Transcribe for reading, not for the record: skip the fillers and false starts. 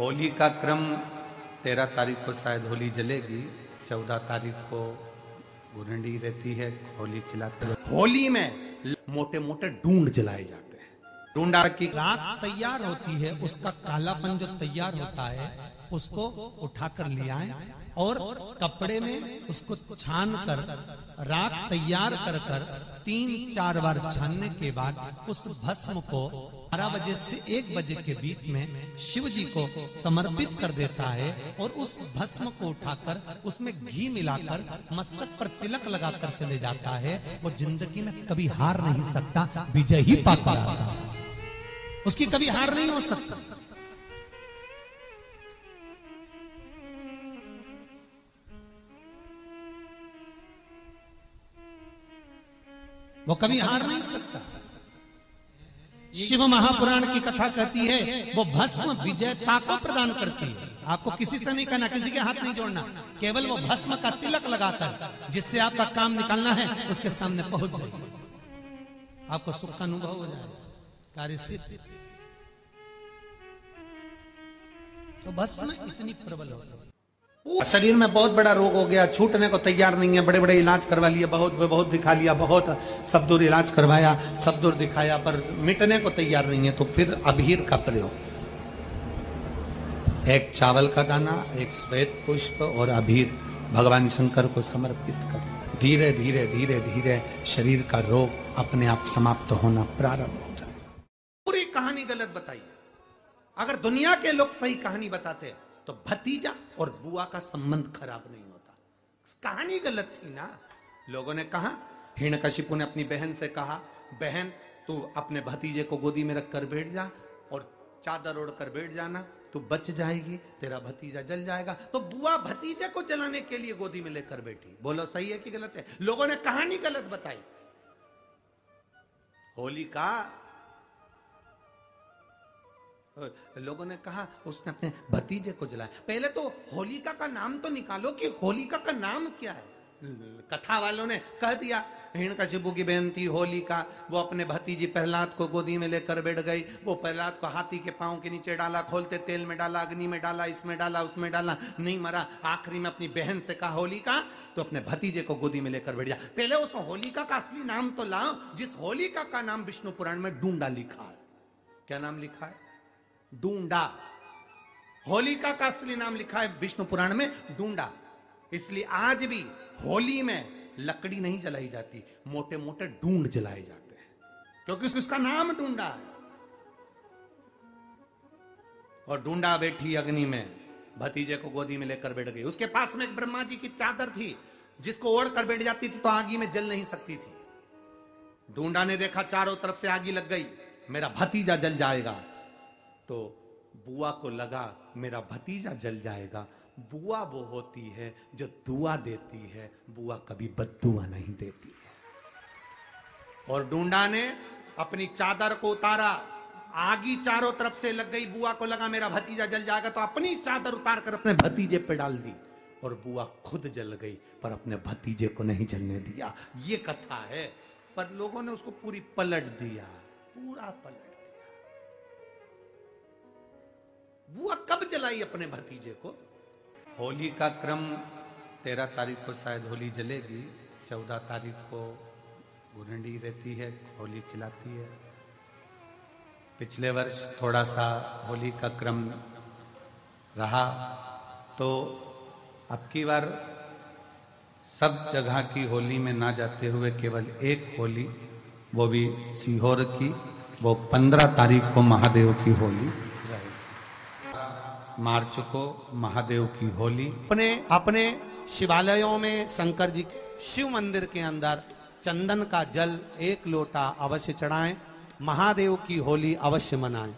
होली का क्रम 13 तारीख को शायद होली जलेगी, 14 तारीख को गुरंडी रहती है, होली खिलाते हैं। होली में मोटे मोटे डूंड जलाए जाते हैं। डूंडा की राख तैयार होती है, उसका कालापन जो तैयार होता है उसको उठाकर ले आए और कपड़े में उसको छान कर राख तैयार कर 3-4 बार छानने के बाद उस भस्म को 12 बजे से 1 बजे के बीच में शिव जी को समर्पित कर देता है और उस भस्म को उठाकर उसमें घी मिलाकर मस्तक पर तिलक लगाकर चले जाता है। वो जिंदगी में कभी हार नहीं सकता, विजय ही पाता रहता है, उसकी कभी हार नहीं हो सकता। वो कभी हार नहीं सकता। शिव महापुराण की कथा कहती है वो भस्म विजयता को प्रदान करती है। आपको किसी से नहीं करना, किसी के हाथ नहीं जोड़ना, केवल वो भस्म का तिलक लगाकर जिससे आपका काम निकालना है उसके सामने पहुंच जाए, आपको सुख का अनुभव हो जाए, कार्य सिद्ध। तो भस्म इतनी प्रबल हो, शरीर में बहुत बड़ा रोग हो गया, छूटने को तैयार नहीं है, बड़े बड़े इलाज करवा लिए, बहुत दिखा लिया, बहुत सब दूर इलाज करवाया, सब दूर दिखाया, पर मिटने को तैयार नहीं है। तो फिर अबीर का प्रयोग, एक चावल का दाना, एक श्वेत पुष्प और अबीर भगवान शंकर को समर्पित कर धीरे धीरे धीरे धीरे शरीर का रोग अपने आप समाप्त होना प्रारंभ हो जाए। पूरी कहानी गलत बताई। अगर दुनिया के लोग सही कहानी बताते तो भतीजा और बुआ का संबंध खराब नहीं होता। कहानी गलत थी ना। लोगों ने कहा, हिरण्यकशिपु ने अपनी बहन से कहा, बहन तू अपने भतीजे को गोदी में रखकर बैठ जा और चादर ओढ़कर बैठ जाना, तू बच जाएगी, तेरा भतीजा जल जाएगा। तो बुआ भतीजे को जलाने के लिए गोदी में लेकर बैठी। बोलो सही है कि गलत है? लोगों ने कहानी गलत बताई। होली का लोगों ने कहा उसने अपने भतीजे को जलाया। पहले तो होलिका का नाम तो निकालो कि होलिका का नाम क्या है। कथा वालों ने कह दिया हिरण्यकशिपु की बहन थी होलिका, वो अपने भतीजी प्रहलाद को गोदी में लेकर बैठ गई। वो प्रहलाद को हाथी के पांव के नीचे डाला, खोलते तेल में डाला, अग्नि में डाला, इसमें डाला, उसमें डाला, नहीं मरा। आखिरी में अपनी बहन से कहा होलिका तो अपने भतीजे को गोदी में लेकर बैठ जा। पहले उस होलिका का असली नाम तो लाओ, जिस होलिका का नाम विष्णु पुराण में डूंडा लिखा है। क्या नाम लिखा है? डूंडा। होलिका का असली नाम लिखा है विष्णु पुराण में डूंडा। इसलिए आज भी होली में लकड़ी नहीं जलाई जाती, मोटे मोटे डूंड जलाए जाते हैं, क्योंकि उसका नाम डूंडा है। और डूंडा बैठी अग्नि में, भतीजे को गोदी में लेकर बैठ गई। उसके पास में एक ब्रह्मा जी की चादर थी, जिसको ओढ़ कर बैठ जाती थी तो आगी में जल नहीं सकती थी। डूंडा ने देखा चारों तरफ से आगी लग गई, मेरा भतीजा जल जाएगा। तो बुआ को लगा मेरा भतीजा जल जाएगा। बुआ वो होती है जो दुआ देती है, बुआ कभी बद्दुआ नहीं देती है। और डूंडा ने अपनी चादर को उतारा, आगी चारों तरफ से लग गई। बुआ को लगा मेरा भतीजा जल जाएगा, तो अपनी चादर उतार कर अपने भतीजे पे डाल दी और बुआ खुद जल गई, पर अपने भतीजे को नहीं जलने दिया। ये कथा है, पर लोगों ने उसको पूरी पलट दिया, पूरा पलट दिया। बुआ कब जलाई अपने भतीजे को? होली का क्रम 13 तारीख को शायद होली जलेगी, 14 तारीख को गुरंडी रहती है, होली खिलाती है। पिछले वर्ष थोड़ा सा होली का क्रम रहा, तो अब की बार सब जगह की होली में ना जाते हुए केवल एक होली, वो भी सीहोर की, वो 15 तारीख को महादेव की होली, मार्च को महादेव की होली। अपने शिवालयों में शंकर जी शिव मंदिर के अंदर चंदन का जल 1 लोटा अवश्य चढ़ाएं, महादेव की होली अवश्य मनाएं।